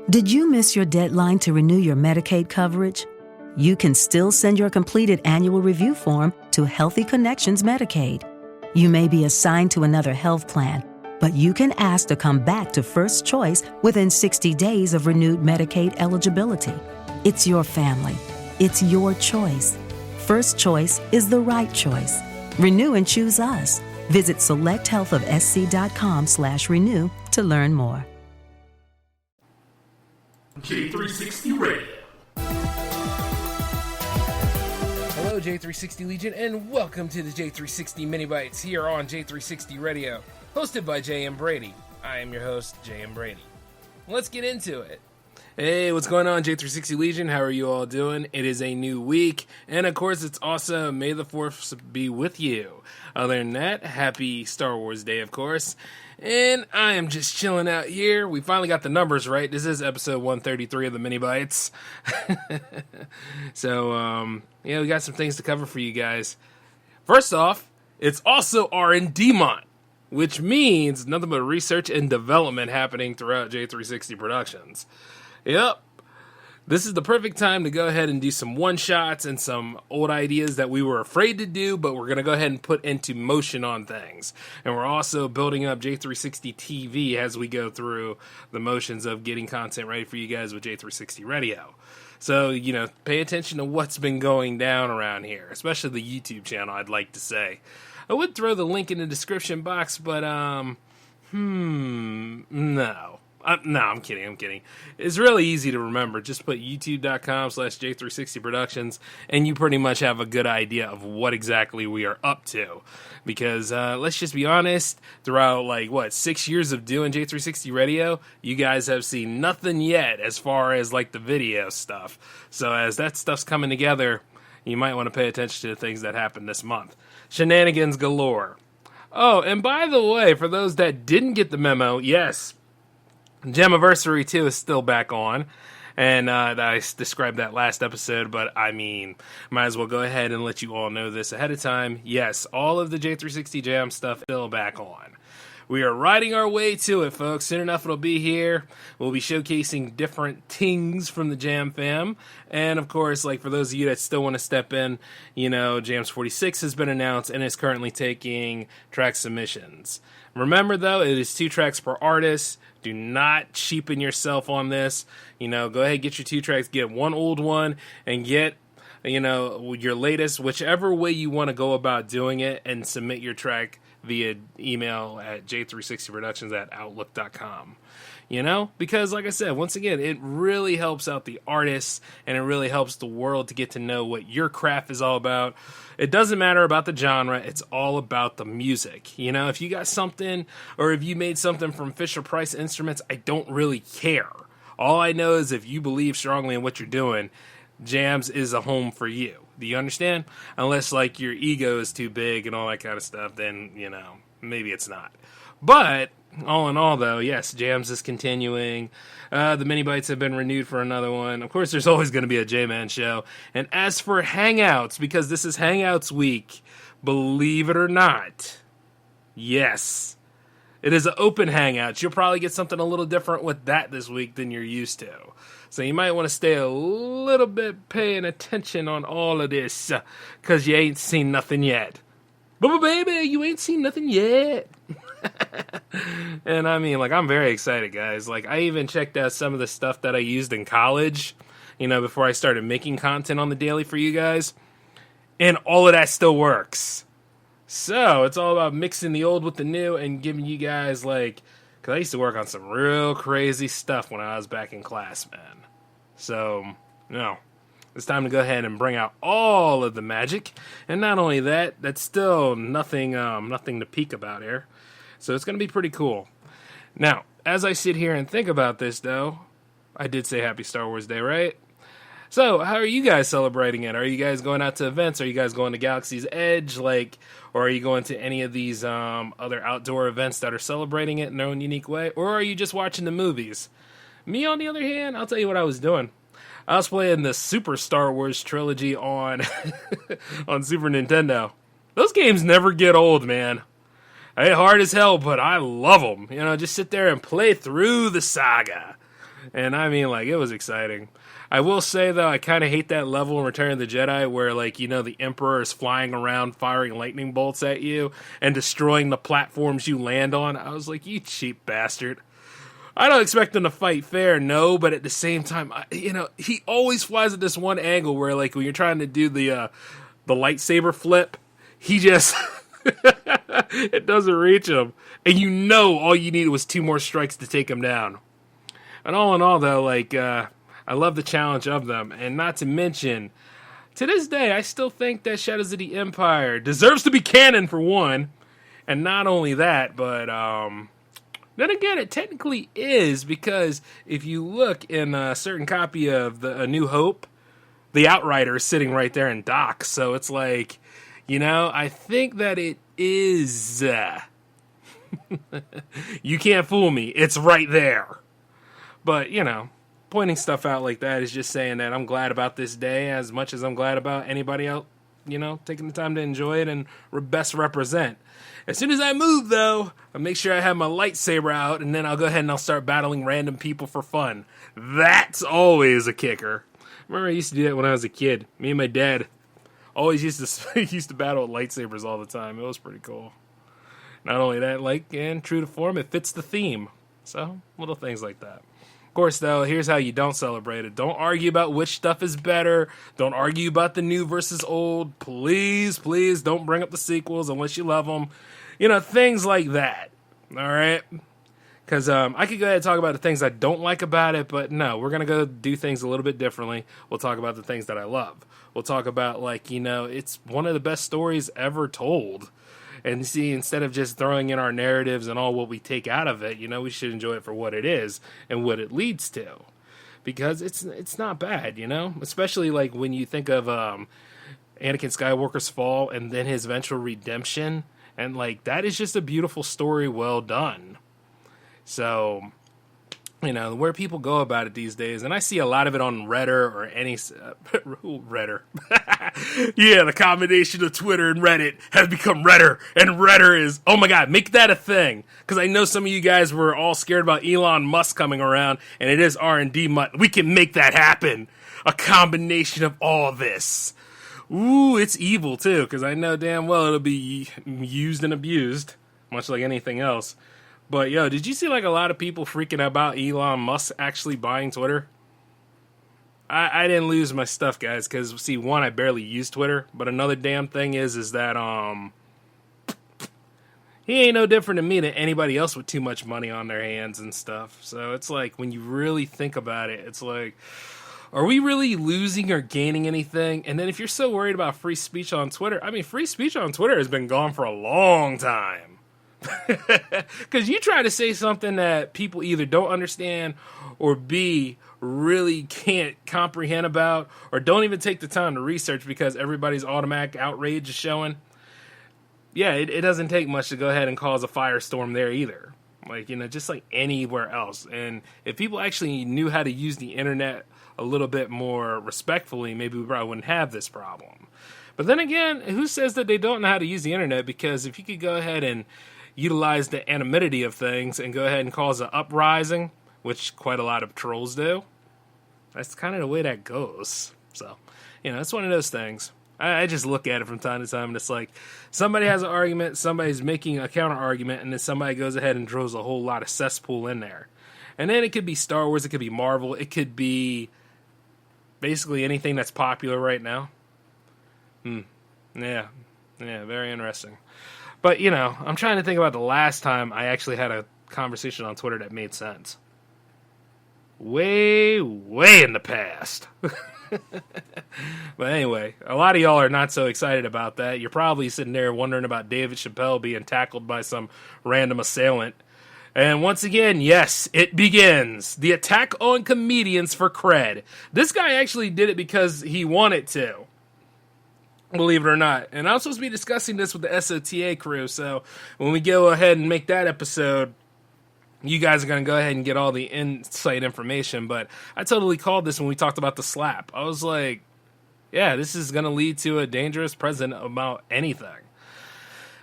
Did you miss your deadline to renew your Medicaid coverage? You can still send your completed annual review form to Healthy Connections Medicaid. You may be assigned to another health plan, but you can ask to come back to First Choice within 60 days of renewed Medicaid eligibility. It's your family. It's your choice. First Choice is the right choice. Renew and choose us. Visit selecthealthofsc.com/renew to learn more. J360 Radio. Hello, J360 Legion, and welcome to the J360 MiniBytes here on J360 Radio, hosted by J.M. Brady. I am your host, J.M. Brady. Let's get into it. Hey, what's going on, J360 Legion? How are you all doing? It is a new week, and of course, it's also May the 4th be with you. Other than that, happy Star Wars Day, of course. And I am just chilling out here. We finally got the numbers right. This is episode 133 of the MiniBytes. So, yeah, we got some things to cover for you guys. First off, it's also R&D Month, which means nothing but research and development happening throughout J360 Productions. Yep. This is the perfect time to go ahead and do some one-shots and some old ideas that we were afraid to do, but we're going to go ahead and put into motion on things. And we're also building up J360 TV as we go through the motions of getting content ready for you guys with J360 Radio. So, you know, pay attention to what's been going down around here, especially the YouTube channel, I'd like to say. I would throw the link in the description box, but, no. No, I'm kidding. It's really easy to remember. Just put youtube.com/J360 Productions, and you pretty much have a good idea of what exactly we are up to. Because, let's just be honest, throughout, 6 years of doing J360 Radio, you guys have seen nothing yet as far as, the video stuff. So as that stuff's coming together, you might want to pay attention to the things that happened this month. Shenanigans galore. Oh, and by the way, for those that didn't get the memo, yes, Jamiversary 2 is still back on, and I described that last episode, but I mean, might as well go ahead and let you all know this ahead of time. Yes, all of the J360 Jam stuff is still back on. We are riding our way to it, folks. Soon enough, it'll be here. We'll be showcasing different things from the Jam fam, and of course, for those of you that still want to step in, Jams 46 has been announced and is currently taking track submissions. Remember, though, it is 2 tracks per artist. Do not cheapen yourself on this. Go ahead, get your 2 tracks, get one old one, and get, your latest, whichever way you want to go about doing it, and submit your track via email at j360productions@outlook.com. Because like I said, once again, it really helps out the artists, and it really helps the world to get to know what your craft is all about. It doesn't matter about the genre, it's all about the music. If you got something, or if you made something from Fisher-Price Instruments, I don't really care. All I know is if you believe strongly in what you're doing, Jams is a home for you. Do you understand? Unless, your ego is too big and all that kind of stuff, then, maybe it's not. But all in all, though, yes, Jams is continuing. The MiniBytes have been renewed for another one. Of course, there's always going to be a J-Man show. And as for Hangouts, because this is Hangouts week, believe it or not, yes, it is an open Hangout. You'll probably get something a little different with that this week than you're used to. So you might want to stay a little bit paying attention on all of this, because you ain't seen nothing yet. But baby, you ain't seen nothing yet. And I mean, I'm very excited, guys. I even checked out some of the stuff that I used in college, before I started making content on the daily for you guys. And all of that still works. So it's all about mixing the old with the new and giving you guys, because I used to work on some real crazy stuff when I was back in class, man. So, it's time to go ahead and bring out all of the magic. And not only that, that's still nothing to peek about here. So it's going to be pretty cool. Now, as I sit here and think about this, though, I did say Happy Star Wars Day, right? So, how are you guys celebrating it? Are you guys going out to events? Are you guys going to Galaxy's Edge? Or are you going to any of these other outdoor events that are celebrating it in their own unique way? Or are you just watching the movies? Me, on the other hand, I'll tell you what I was doing. I was playing the Super Star Wars trilogy on on Super Nintendo. Those games never get old, man. They're hard as hell, but I love them. Just sit there and play through the saga. And I mean, like, it was exciting. I will say, though, I kind of hate that level in Return of the Jedi where, like, you know, the Emperor is flying around firing lightning bolts at you and destroying the platforms you land on. I was like, you cheap bastard. I don't expect him to fight fair, no, but at the same time, you know, he always flies at this one angle where, like, when you're trying to do the lightsaber flip, he just... it doesn't reach him. And you know all you needed was 2 more strikes to take him down. And all in all, though, like, I love the challenge of them. And not to mention, to this day, I still think that Shadows of the Empire deserves to be canon, for one. And not only that, but then again, it technically is, because if you look in a certain copy of A New Hope, the Outrider is sitting right there in dock. So it's like... You know, I think that it is. You can't fool me. It's right there. But, you know, pointing stuff out like that is just saying that I'm glad about this day as much as I'm glad about anybody else, you know, taking the time to enjoy it and best represent. As soon as I move, though, I'll make sure I have my lightsaber out, and then I'll go ahead and I'll start battling random people for fun. That's always a kicker. Remember, I used to do that when I was a kid. Me and my dad. Always used to battle with lightsabers all the time. It was pretty cool. Not only that, like, and true to form, it fits the theme. So, little things like that. Of course, though, here's how you don't celebrate it. Don't argue about which stuff is better. Don't argue about the new versus old. Please, please don't bring up the sequels unless you love them. You know, things like that. All right? Because I could go ahead and talk about the things I don't like about it, but no, we're going to go do things a little bit differently. We'll talk about the things that I love. We'll talk about, like, you know, it's one of the best stories ever told. And see, instead of just throwing in our narratives and all what we take out of it, you know, we should enjoy it for what it is and what it leads to. Because it's not bad, you know? Especially, like, when you think of Anakin Skywalker's fall and then his eventual redemption. And, like, that is just a beautiful story well done. So, you know, where people go about it these days, and I see a lot of it on Reddit or any... Reddit. Yeah, the combination of Twitter and Reddit has become Redder, and Redder is... Oh my god, make that a thing! Because I know some of you guys were all scared about Elon Musk coming around, and it is R&D Month. We can make that happen! A combination of all this. Ooh, it's evil, too, because I know damn well it'll be used and abused, much like anything else. But, yo, did you see, like, a lot of people freaking out about Elon Musk actually buying Twitter? I didn't lose my stuff, guys, because, see, one, I barely use Twitter, but another damn thing is that, he ain't no different than me than anybody else with too much money on their hands and stuff. So it's like, when you really think about it, it's like, are we really losing or gaining anything? And then if you're so worried about free speech on Twitter, I mean, free speech on Twitter has been gone for a long time. Because you try to say something that people either don't understand or B, really can't comprehend about, or don't even take the time to research because everybody's automatic outrage is showing. Yeah, it doesn't take much to go ahead and cause a firestorm there either. Like, you know, just like anywhere else. And if people actually knew how to use the internet a little bit more respectfully, maybe we probably wouldn't have this problem. But then again, who says that they don't know how to use the internet? Because if you could go ahead and utilize the anonymity of things and go ahead and cause an uprising, which quite a lot of trolls do, that's kind of the way that goes. So, you know, it's one of those things. I just look at it from time to time, and it's like somebody has an argument, somebody's making a counter argument, and then somebody goes ahead and throws a whole lot of cesspool in there. And then it could be Star Wars, it could be Marvel, it could be basically anything that's popular right now. Yeah, very interesting. But, you know, I'm trying to think about the last time I actually had a conversation on Twitter that made sense. Way, way in the past. But anyway, a lot of y'all are not so excited about that. You're probably sitting there wondering about David Chappelle being tackled by some random assailant. And once again, yes, it begins. The attack on comedians for cred. This guy actually did it because he wanted to. Believe it or not. And I'm supposed to be discussing this with the SOTA crew, so when we go ahead and make that episode, you guys are going to go ahead and get all the insight information. But I totally called this when we talked about the slap. I was like, yeah, this is going to lead to a dangerous president about anything.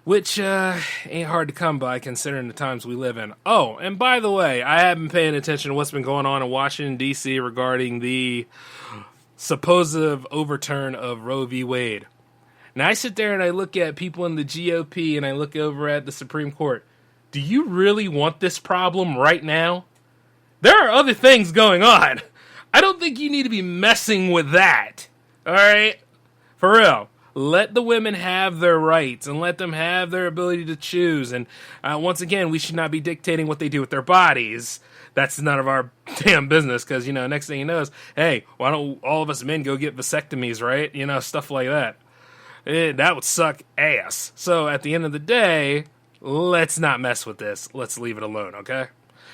which ain't hard to come by considering the times we live in. Oh, and by the way, I have been paying attention to what's been going on in Washington, D.C. regarding the supposed overturn of Roe v. Wade. Now, I sit there and I look at people in the GOP and I look over at the Supreme Court. Do you really want this problem right now? There are other things going on. I don't think you need to be messing with that. All right? For real. Let the women have their rights and let them have their ability to choose. And once again, we should not be dictating what they do with their bodies. That's none of our damn business because, next thing you know is, hey, why don't all of us men go get vasectomies, right? Stuff like that. That would suck ass. So at the end of the day, let's not mess with this. Let's leave it alone, okay?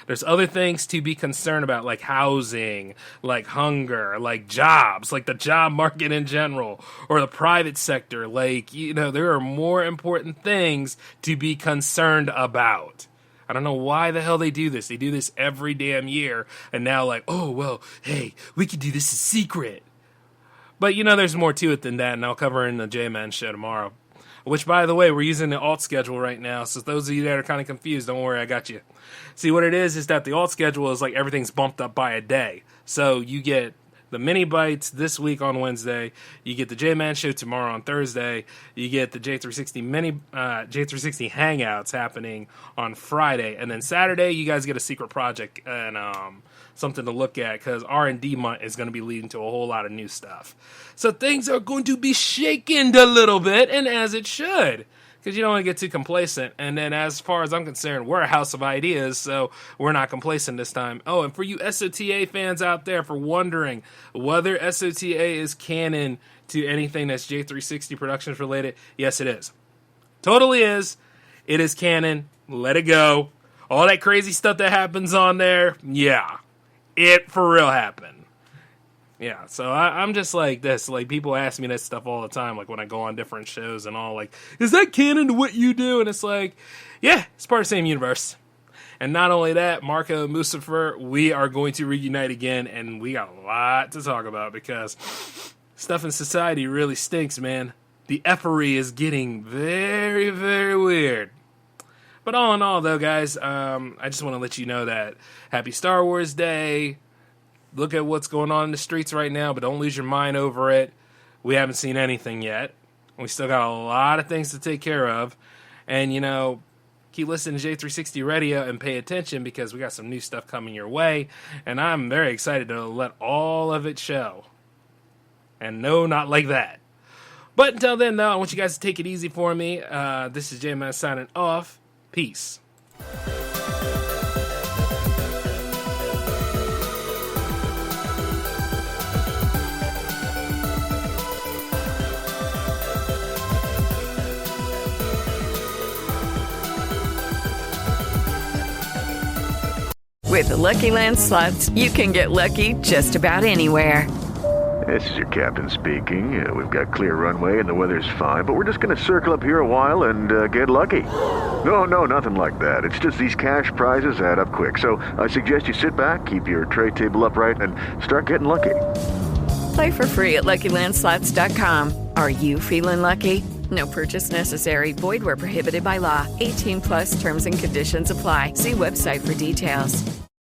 There's other things to be concerned about, like housing, like hunger, like jobs, like the job market in general, or the private sector. Like, there are more important things to be concerned about. I don't know why the hell they do this. They do this every damn year. And now like, oh, well, hey, we could do this in secret. But, there's more to it than that, and I'll cover in the J-Man show tomorrow. Which, by the way, we're using the alt schedule right now, so those of you that are kind of confused, don't worry, I got you. See, what it is that the alt schedule is like everything's bumped up by a day. So you get the MiniBytes this week on Wednesday, you get the J-Man show tomorrow on Thursday, you get the J360 J360 Hangouts happening on Friday, and then Saturday you guys get a secret project and something to look at because R&D Month is going to be leading to a whole lot of new stuff. So things are going to be shaken a little bit, and as it should, because you don't want to get too complacent. And then as far as I'm concerned, we're a house of ideas, so we're not complacent this time. Oh, and for you SOTA fans out there for wondering whether SOTA is canon to anything that's J360 Productions related, yes, it is. Totally is. It is canon. Let it go. All that crazy stuff that happens on there, yeah. It for real happened. Yeah, so I'm just like this. Like, people ask me this stuff all the time, like when I go on different shows and all, like, is that canon to what you do? And it's like, yeah, it's part of the same universe. And not only that, Marco and Mustafa, we are going to reunite again, and we got a lot to talk about because stuff in society really stinks, man. The effery is getting very, very weird. But all in all, though, guys, I just want to let you know that happy Star Wars Day. Look at what's going on in the streets right now, but don't lose your mind over it. We haven't seen anything yet. We still got a lot of things to take care of. And, keep listening to J360 Radio and pay attention because we got some new stuff coming your way. And I'm very excited to let all of it show. And no, not like that. But until then, though, I want you guys to take it easy for me. This is J-Man signing off. Peace. With the Lucky Land Slots, you can get lucky just about anywhere. This is your captain speaking. We've got clear runway and the weather's fine, but we're just going to circle up here a while and get lucky. No, nothing like that. It's just these cash prizes add up quick. So I suggest you sit back, keep your tray table upright, and start getting lucky. Play for free at LuckyLandSlots.com. Are you feeling lucky? No purchase necessary. Void where prohibited by law. 18+ terms and conditions apply. See website for details.